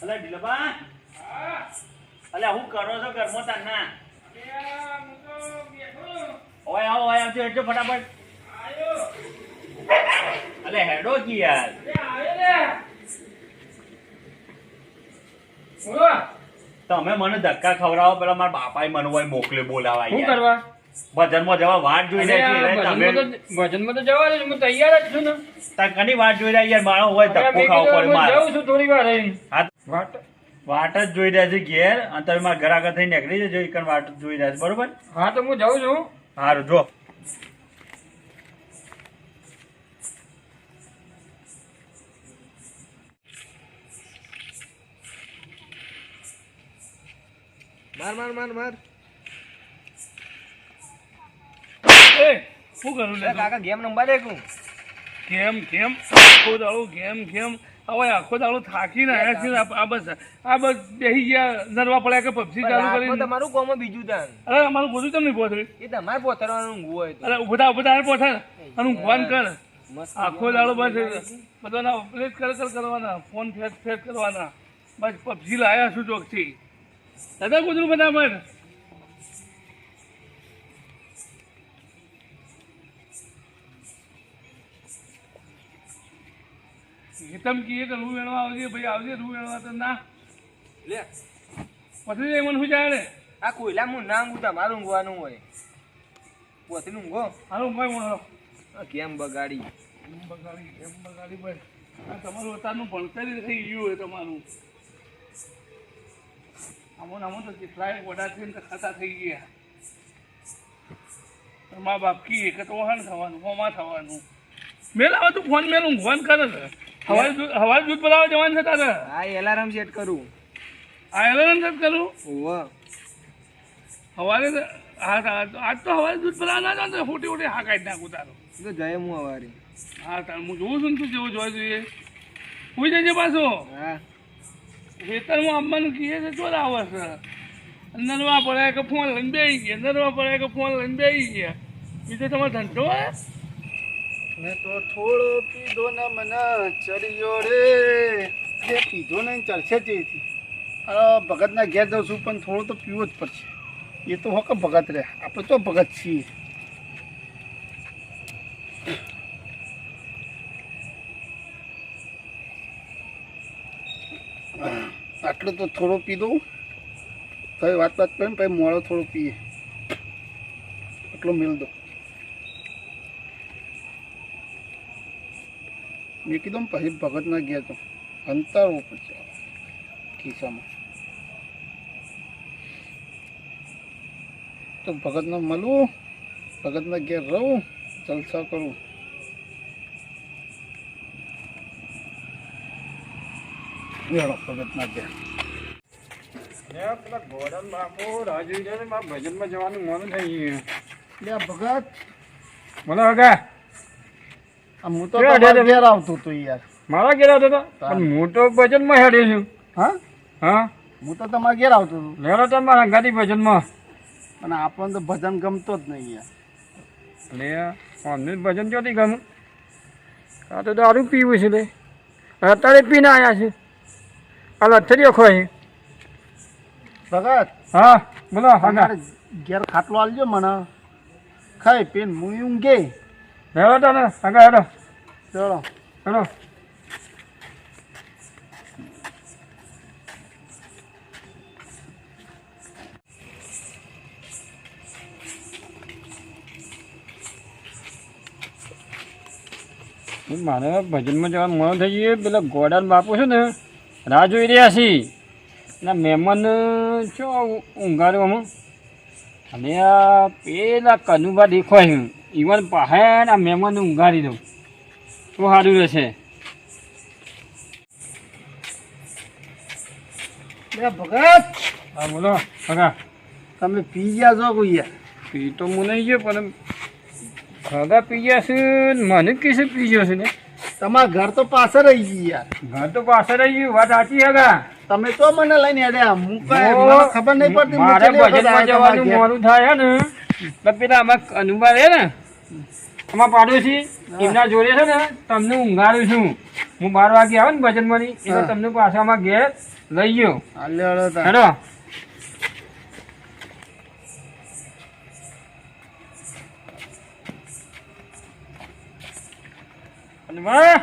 અલે ઢીલબા અલે હું કરો છો ઘરમાં તારના ઓય આવો આવજો હેડજો ફટાફટ અલે હેડો કી યાર તમે મને ધક્કા ખવડાવો પેલા મારા બાપાએ મને હોય મોકલે બોલાવા શું કરવા ભજનમાં જવા વાટ જોઈ રહ્યા છે તમે ભજનમાં તો જવા દે હું તૈયાર જ છું ને તાર કની વાટ જોઈ રહ્યા યાર મારો હોય ધક્કો ખાવો પડે મારે જાઉં છું થોડી વાર રહીને વાટ જ જોઈ રહ્યા છે ઘેર અને તમે મારા ઘર આગળ થઈને નીકળી જજો ઈકન વાટ જ જોઈ રહ્યા છે બરોબર હા તો હું જાઉં છું સારું જો માર એ શું કરું લે કાકા ગેમ નંબર દે કું ગેમ આખો દાડો ગેમ હવે આખો દાડો થાકીને આવ્યા છે આ બસ બેસી ગયા નરવા પડ્યા કે પબજી ચાલુ કરી તમારું કોમ બીજું તાન અરે અમારું બધું તમને પહોંચ્યું એ તમારે પોતરવાનું ઊંઘવું હોય તો અરે ઉભા પહોંચે અને ફોન કર આખો દાડો બસ બધાના અપડેટ કરવાના ફોન ફેસ કરવાના બસ પબજી લાયા છું ચોકથી દાદા કૂતરું બરાબર હેતમ કીએ કે રૂ વેણવા આવજે ભાઈ આવજે રૂ વેણવા તો ના લે પછી મને શું જાય ને આ કોઈલા હું ના ઊંઘું તમારું ઊંઘવાનું હોય પોતે ઊંઘો હારું ભાઈ મને કેમ બગાડી બગાડી ભાઈ આ તમારું અત્યારનું ભણતર થઈ ગયું હોય તમારું આમાં તો કેટલાય વડા થઈને ખાતા થઈ ગયા મા બાપ કીએ કે તો વહાણ થવાનું હોમાં થવાનું મેલ આવે તું ફોન મેલ ઊંઘવાન કરે છે હવારે દૂધ પલાવવા જવાનું છે તારે હા એલાર્મ સેટ કરું આ એલાર્મ સેટ કરું ઓવા હવારે આજ તો હવારે દૂધ પલાવવા ના જાવ ખોટી હા કાઢી નાખું તારું તો જય હું અવારે હા તાર હું જોઉં છું ને તું જેવું જોવા જોઈએ પૂછ જજે પાછો હા ખેતરમાં આવવાનું કીએ છે ચોર આવે છે નરવા પડ્યા કે ફોન લઈને બેસી ગયા નરવા પડ્યા કે ફોન લઈને બેસી ગયા બીજો તમારો ધંધો હે મેં તો થોડો પીધો ને મને ચડ્યો રે જે પીધો ને ચડશે જ એથી અરે ભગતના ઘેર જઉં છું પણ થોડો તો પીવો જ પડશે એ તો હોક ભગત રે આપણે તો ભગત છીએ આટલું તો થોડો પી દઉં તો વાત કરીને પછી મોડો થોડો પીએ આટલો મેળ દો મેં કીધું પછી ભગતના ગયા તો અંતરવું પડશે ખિસ્સામાં તો ભગતને મળવું ભગતના ઘેર રહું જલસા કરું ભગતના ઘેર પેલા ગોડન બાપુ રાજુ ભજનમાં જવાનું મન થઈ લે ભગત બોલો હગા હું તો ઘેર આવતો હતો યાર મારા ઘેર આવતો હતો પણ હું તો ભજનમાં હેડ્યો છું હા હા હું તો તમારા ઘેર આવતો હતો લેરો તો મારા ગાડી ભજનમાં અને આપણને તો ભજન ગમતો જ નહીં યાર એટલે અમને ભજન ક્યાંથી ગમે આ તો દારૂ પીવું છે લે અત્યારે પીને આવ્યા છે આ લથડીઓ ખોઈ ભગત હા બોલો હગા તમારે ઘેર ખાટલો આલજો મને ખાઈ પીને હું ઊંઘે લેરો તો ને હગા હેડો ચલો હેડો મારે ભજનમાં જવાનું મોડું થઈ ગયું પેલા ગોડાન બાપુ છે ને રાહ જોઈ રહ્યા છે એના મહેમાન છો ઊંઘાડ્યો અમે અને આ પેલા કનુભા દેખાય ઈવન પાસે આ મહેમાનને ઊંઘાડી દઉં તો સારું રહેશે લે ભગત હા બોલો હગા તમે પી ગયા છો કોઈ યાર પી તો હું નહીં ગયો પણ હગા પી ગયા છે મને કીસે પી ગયો છે ને તમારા ઘર તો પાછળ રહી ગઈ યાર ઘર તો પાછળ રહી ગયું વાત સાચી હગા તમે તો મને લઈને હેડ્યા હું કઈ મને ખબર નહીં પડતી હું મારે છેલ્લી વખત ભજનમાં આવ્યો જવાનું તમારા ઘેર. મોડું થાય ને તો પેલા આમાં અનુભવ રહે ને આમાં પાડોશી એમના જોડે છે ને તમને ઊંઘાડું છું હું 12 વાગે આવે ને ભજનમાંની એટલે હા. તમને પાછામાં ઘેર લઈ ગયો હાલે હળો તા. હેડો કનુભા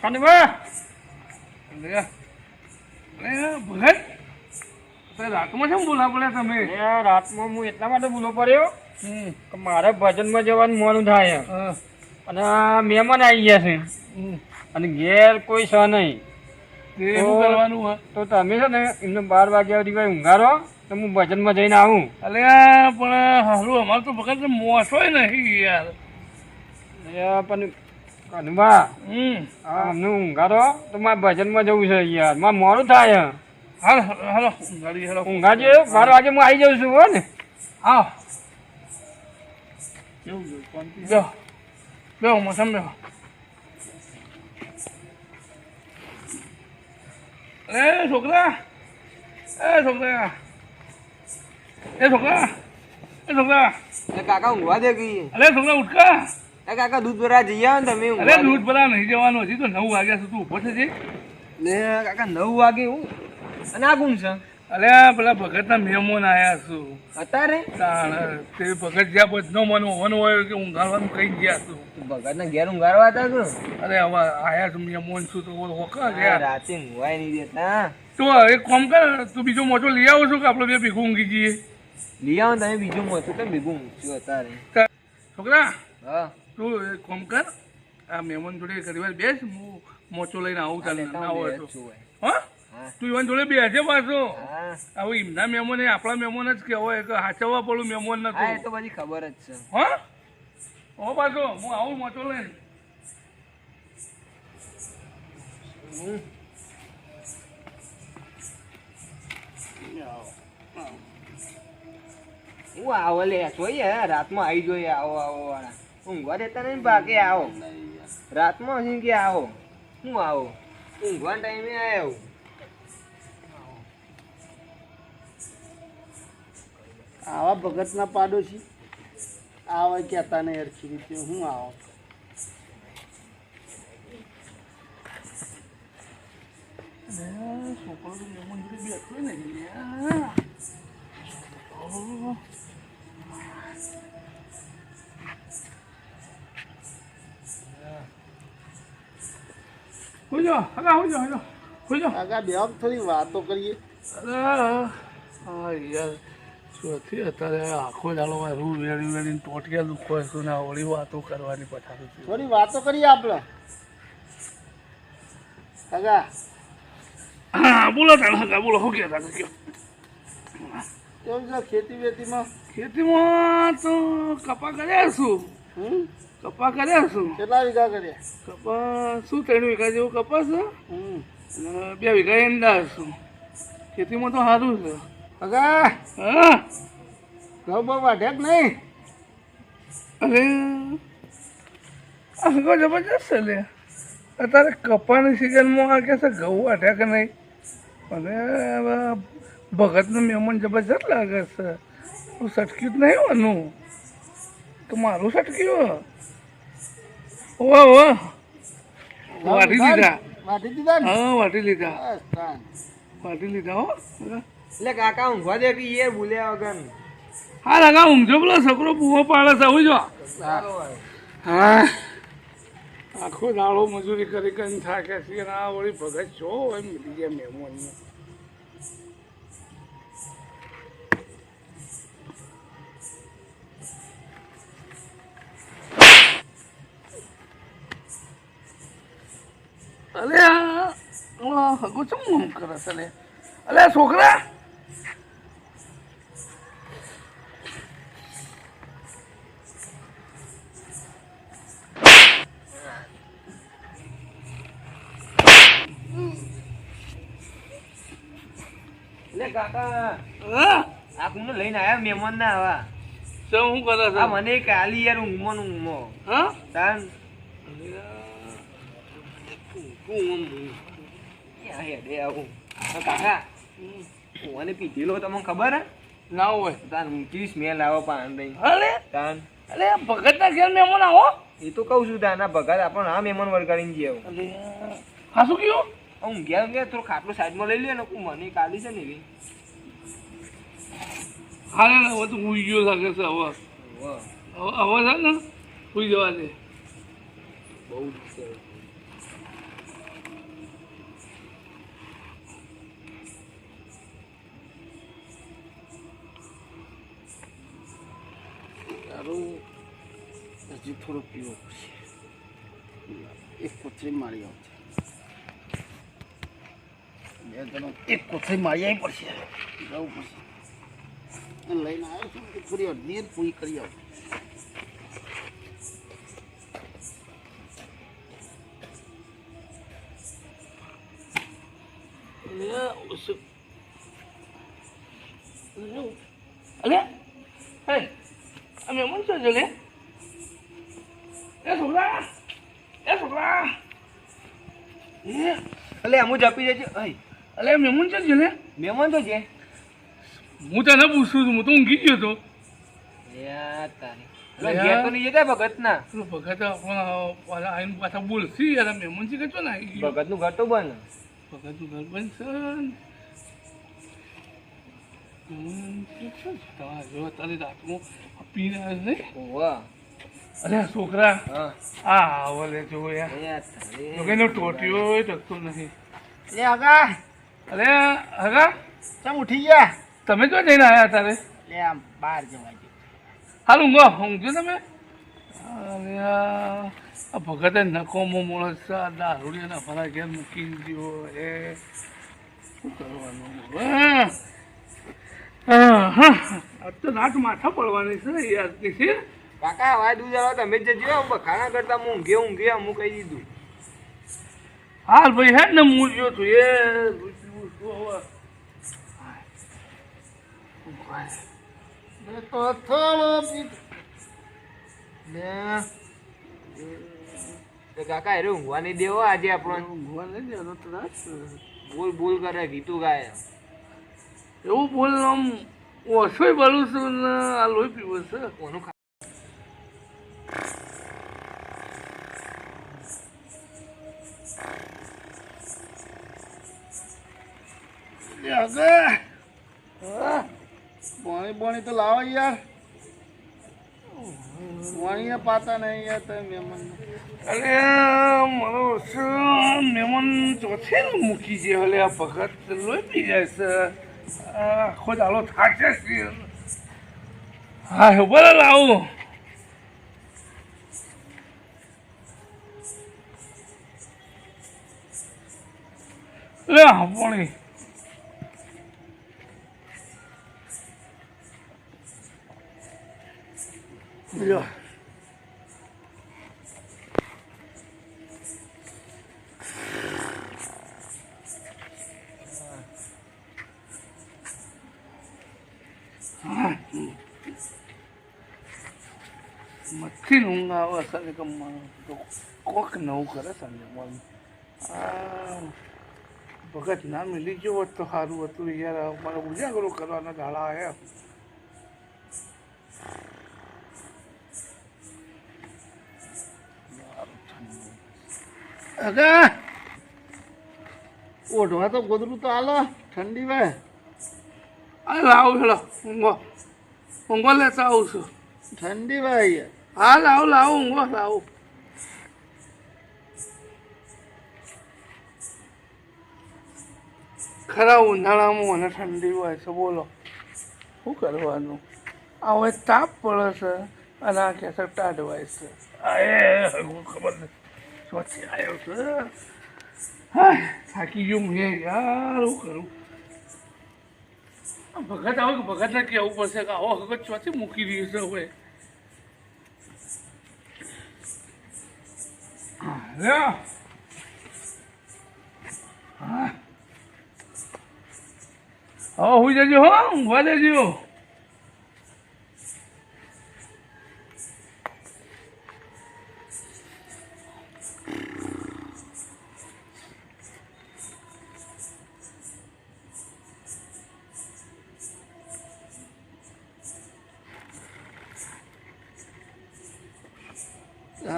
કનુભા અરે ભગત તો રાતમાં કેમ બોલા પડ્યા તમે અરે રાતમાં હું એટલા માટે ભૂલો પડ્યો કે મારે ભજનમાં જવાનું મોડું થાય હા. અને આ મહેમાન આવી ગયા છે અને ઘેર કોઈ છે નહીં તે શું કરવાનું હોય તો તમે છે ને એમને 12 વાગ્યા સુધી કોઈ ઊંઘારો તો હું ભજનમાં જઈને આવું અલ્યા પણ હારું અમારે તો ભગત મોસોય નહીં યાર એ પણ કનુભા હા અમને ઊંઘારો તો મારે ભજનમાં જવું છે યાર મારે મોડું થાય હાલ હાલો ગાડી હાલો ઊંઘાજો 12 વાગે હું આવી જાઉં છું હો ને આવ કેવું ગયું? શાંતિ? બેહો બેહો મોસમ બેહો એ છોકરા એ છોકરા એ છોકરા એ છોકરા કાકા ઊંઘવા દે ગઈ અરે છોકરા ઉઠકા કાકા દૂધ ભરા જઈ આવો ને તમે અરે ઊંઘવા દે. દૂધ ભરા નહીં જવાનું હજી તો 9 વાગ્યા સુધી ઊભો થશે લે કાકા 9 વાગે હું અને આ કોણ છે અરે પેલા ભગતના મહેમાન આયા છું અત્યારે તે ભગત જ્યાં બધનો મન હોવાનું હોય કે ઊંઘાડવાનું કઈ ગયા છું ભગત ના ઘેર ઊંઘાડવા હતા કે અરે હવે આયા છું મહેમાન છું તો હોકા ગયા રાતે ઊંઘવાય નહીં દેતા તો એક કામ કર તું બીજો મોટો લઈ આવો છું કે આપણે બે ભેગું ઊંઘી જઈએ લઈ આવો ને તમે બીજું મોટું તો ભેગું ઊંઘશું અત્યારે છોકરા હા તું એક કામ કર આ મહેમાન જોડે ઘણી વાર બેસ હું મોચો લઈને આવું ચાલે ના હોય તો હા હા. તું ઈવન જોડે બેસે પાછો હા હવે એમના મહેમાન એ આપણા મહેમાન જ કહેવાય કે હાચવવા પડું મહેમાન હા એ નતું તો બધી ખબર જ છે હા હો પાછો હું આવું મોટો લઈને હું આવો લે જોઈએ રાતમાં આવી જોઈએ આવો આવો વાળા ઊંઘવા દેતા નહીં બાકી આવો રાતમાં હજી કે આવો હું આવો ઊંઘવા ટાઈમે આવ્યો આવા ભગતના પાડોશી આવા કહેતા નહીં હરખી રીતે હું આવો છોકરો તો મહેમાન જોડે બેઠો ને યાર. ઓહ. હોઈ જાઓ, હગા હોઈ જાઓ, હોઈ જાઓ. હોઈ જાઓ. આગા બે થોડી વાતો કરીએ. અરે, હા યાર ચોથી અત્યારે આખો દાડો રૂ વેડી વેડીને ટોટિયા દુખો છું ને વળી વાતો કરવાની પથારી છે થોડી વાતો કરીએ આપણે. આગા હા બોલો તાણ હગા બોલો શું કહેતા હતા કયો કેવું છે ખેતી વેતીમાં? ખેતીમાં તો કપા કર્યા છું કપા કર્યા છું કેટલા વીઘા કર્યા? કપા શું 3 વીઘા જેવું કપાસ છે હમ. અને 2 વીઘા એંડા છું ખેતીમાં તો સારું છે આગા હા ઘઉં બહુ વાઢ્યા કે નહીં? અરે આ હગો જબરજસ્ત છે લે અત્યારે કપાની સિઝનમાં આ કે છે ઘઉં વાઢ્યા કે નહીં અને હવે ભગતનું મહેમાન જબરજસ્ત લાગે છે હું સટક્યું જ નહીં હોવાનું તો મારું સટક્યું વાહ વાહ વાટી લીધા વાઢી દીધા ને? હા વાટી લીધા બસ તાન. વાટી લીધા હો એટલે કાકા ઊંઘવા દે કે એ ભૂલ્યા વગર હા લગા ઊંઘજો પેલો છોકરો બુવો પાડે છે ઉજો હા આખો દાડો મજૂરી કરી કરીને થાકે છે અને આ વળી ભગત છો હોય મળી ગયા મહેમાનને અલે આ હગો ચમ આમ કરે છે લે અલે છોકરા એટલે કાકા હા આ કોને લઈને આવ્યા મહેમાન ના આવા શું કરે છે આ મને કાલી યાર ઊંઘમાં ને ઊંઘમાં હા તાન ક્યાં હેડે આવું કાકા મને પીધેલો તમને ખબર હે ના હોય તાન ઊંચી સ્મેલ આવે પાન નહીં અલે તાન અલે ભગત ના ઘેર મહેમાન આવો એ તો કહું છું તાના ભગત આપણને હા મહેમાન વળગાડીને ગયા અલે હા શું કયો હું ગયા થોડો ખાટલો સાઈડમાં લઈ લે ને મને કાઢી છે ને એવી હા ને હવે તો ઉઈ ગયો લાગે છે હવે હવે છે ને ઉઈ જવા દે બહુ તારું હજી થોડો પીવો પડશે એક કોથળી મારી આવશે બે જણો એક કોથળી મારી આવી પડશે જવું પડશે લઈને આવ્યો છું કે થોડી અડધી પૂરી કરી આવું અલે હે આ મહેમાન છે જો લે એ છોકરા એટલે અમુ જપી જજો અલે મહેમાન છે જો લે મહેમાન તો છે હું તને પૂછું છું હું તો ઊંઘી ગયો હતો ઘેર તો નહીં જતા ભગત ના પેલો ભગત આપણા આઈને પાછા બોલશી યાર મહેમાન છે કે છો ને આવી ગયો ભગત નું ઘર તો બંધ ભગતનું ઘર બનશે જો તારી રાતમાં પીને આવે નહીં વાહ અરે છોકરા હા આ વલે જો યાર એનો ટોટીઓ ટકતો નથી એ આગા અરે હગા ચમ ઉઠી ગયા તમે જો જઈને આવ્યા તારે લે આમ બહાર જવા દે હાલ ઊંઘજો તમે અરે આ ભગતે નકોમો માણસ છે આ દારૂડિયાના ફરા ઘેર મૂકી ગયો એ શું કરવાનું આ તો રાત માથા પડવાની છે યાર છે કાકા હવા દૂધ આવો તમે જ જજો બખાના કરતા હું ઊંઘે હું કહી દીધું હાલ ભાઈ હે ને હું જો છું એ મેં તો થોડો કાકા અરે ઊંઘવા નહીં દેવો આજે આપણો ઊંઘવા નહીં દેવાનો ત્રાસ બોલ કરે ગીતું ગાય એવું બોલ આમ ઓછોય બોલું છું ને આ લોહી પીવો છે કોનું પાણી તો લાવો યાર પાણી પાતા નહીં યાર તમે મહેમાન અરે મારો મહેમાન ચોથે ને મૂકી છે હલે આ ભગત લોહી પી જાય છે આખો દાડો થાકે છે હા બોલે લાવું લે પાણી લ્યો મચ્છી ઊંઘ આવે સાલે કમવાનું તો કોક નવું કરે સાંજે મન આ ભગત ના મિલી ગયો હોત તો સારું હતું યાર મારે ઉજાગરો કરવાના ગાળા આવ્યા અગા ઓઢવા તો ગોદરું તો હાલો ઠંડી ભાઈ આ લાવ હેલો ઊંઘો લેતા આવું છું ઠંડી ભાઈ હા લાવ ઊંઘો લાવ ખરા ઉનાળામાં મને ઠંડી હોય છે બોલો શું કરવાનું આ હવે તાપ પડે છે અને આ કેસર ટાઢવાય છે આ એ ખબર નથી ચોથી આવ્યો છે હા થાકી ગયો મેં યાર શું કરું ભગત આવે કે ભગતને કહેવું પડશે કે આવો હકત ચોથી મૂકી દઈએ છે હવે હા હવે હું જજો હો ઊંઘવા દેજો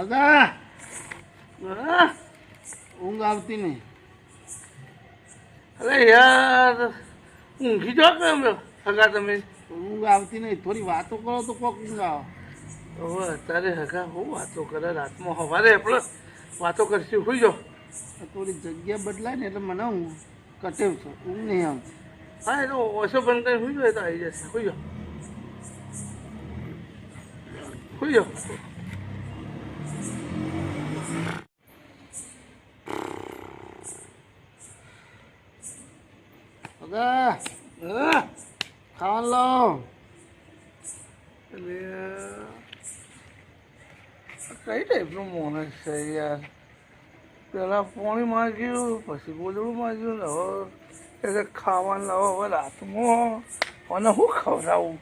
હગા ઊંઘ આવતી નહીં. અરે યાર ઊંઘી જાઓ કેમ હગા તમે? ઊંઘ આવતી નહીં, થોડી વાતો કરો તો કોક ઊંઘ આવે. હવે અત્યારે હગા હું વાતો કરે રાતમાં સવારે આપણે વાતો કરશું સુઈ જાઓ. થોડી જગ્યા બદલાય ને એટલે મને હું કટેવ છું, ઊંઘ નહીં આવતી. હા એ તો ઓછો બંધ કરી સુઈ જાઓ તો આવી જશે. સુઈ જાઓ સુઈ જાઓ. હગા હા ખાવાનું લો. એટલે કઈ ટાઈપનું માણસ છે યાર? પેલા પાણી માંગ્યું, પછી ગોદડું માંગ્યું, ને હવે ખાવાનું લાવો. હવે રાતમાં અને શું ખવડાવું?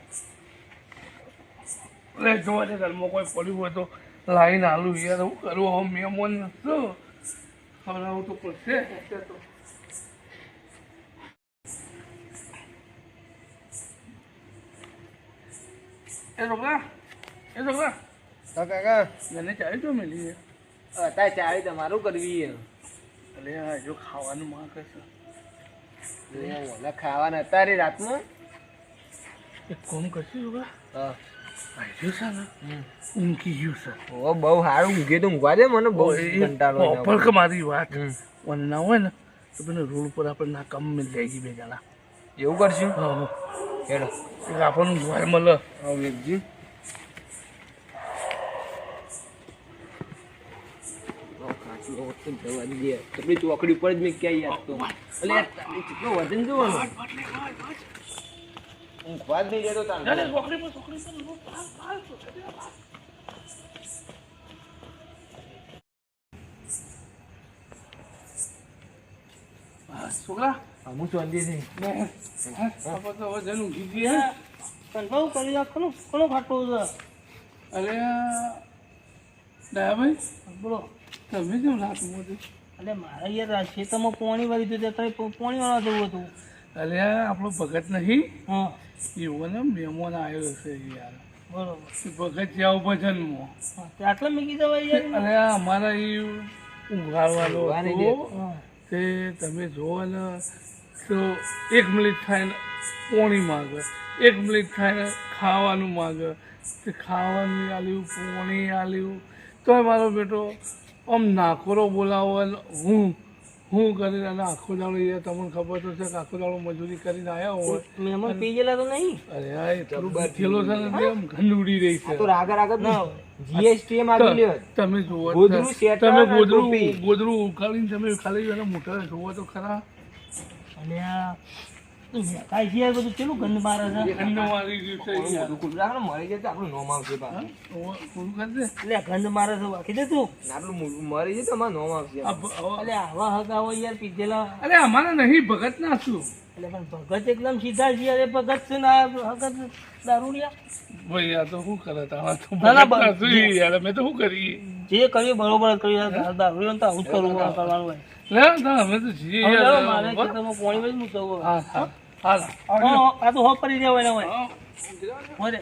એટલે જોવા છે ઘરમાં કોઈ પડ્યું હોય તો લાવીને આલું યાર. શું કરું હવે? મહેમાન શું ખવડાવવું તો પડશે. તો એ છોકરા કાકા મને ચાવી તો મેલી છે. અત્યારે ચાવી તમારું કરવી છે. એટલે આ જો ખાવાનું માંગે છે. ઓલા ખાવાના અત્યારે રાતમાં એક કોમ કરશું છોકરા, હા ભાઈ છે ને ઊંઘી ગયું છે. ઓ બહુ સારું ઊંઘે તો ઊંઘવા દે મને બહુ કંટાળો આવે. ઓપર કે મારી વાત અને ના હોય ને તો પેલો રોડ પર આપણે ના કામ લઈ જઈ બે જણા. એવું કરશું હા હેડો એક આપણને ઘર મળે. આવ વેગજી ચોકડી ઉપર જ મેં ક્યાં યાદ તો એટલે કેટલો વજન જોવાનું ઊંઘવા જ નહીં જતો તાણ. છોકરા હું શાંતિથી આપણે તો હવે જઈને ઊંઘી જઈએ. પણ બહુ કરી રાખવાનું ઘણું ખાટું છે. અરે દયાભાઈ બોલો, તમે કેમ રાતમાં હતું? એટલે મારે યાર ખેતરમાં પાણી વાળી દીધું ત્યારે પાણી વાળવા જવું હતું. અરે આપણો ભગત નહીં હા એવો ને મહેમાન આવ્યો છે યાર. બરોબર. ભગત જાઓ ભજનમાં. હા તે આટલા મૂકી જવાય યાર. અરે અમારા એ ઊંઘાડવાનો ઊંઘવાની હતો. હા તે તમે જોવો ને તો 1 મિનિટ થાય ને પોણી માગે, 1 મિનિટ થાય ને ખાવાનું માગે. તે ખાવાનું આલ્યું, પોણી આલ્યું, તોય મારો બેટો આમ નાખોરો બોલાવો ને હું કરીને અને આખો દાડો યાર તમને ખબર તો છે કે આખો દાડો મજૂરી કરીને આવ્યા હોય. મહેમાન પી ગયેલા તો નહીં. અરે આ એ થોડું બેઠેલો છે ને તે આમ ગંધ ઉડી રહી છે. તો રાગ ના જીએસટી માં આવી લ્યો તમે જુઓ જ ગોદડું ને. શેટર તમે અને ટોપી. ગોદડું ઉખાડીને તમે ખાલી એના મોટા જુઓ તો ખરા. અને આ કાંઈ છે યાર બધું કેટલું ગંધ મારે છે. ગંધ મારી ગયું છે યાર. ખુલ્લું રાખ ને મરી જાય તો આપણું નોમ આવશે પાછું. થોડું કરી દે. એટલે ગંધ મારે છે વાંકી દે તું. આટલું મરી જાય તો અમારું નોમ આવશે. એટલે આવા હગા હોય યાર પીધેલા. અરે અમારા નહીં ભગત ના શું એટલે પણ ભગત એકદમ સીધા છે યાર. એ ભગત છે ને આ હગત દારૂડિયા. ભાઈ આ તો શું કરે તમારે તો ના, ના, ભગત ના શું યાર અમે તો શું કરીએ. જે કર્યું બરોબર જ કર્યું યાર. દારૂડિયો તો આવું જ કરવાનું હોય. લે ના અમે તો જીએ હવે યાર. ચાલો મારે ખેતરમાં પાણી વાળી મૂકવું હવે. હા હા હાલ આ તો હોપ પડી જાય હોય ને હોય. હોય રે.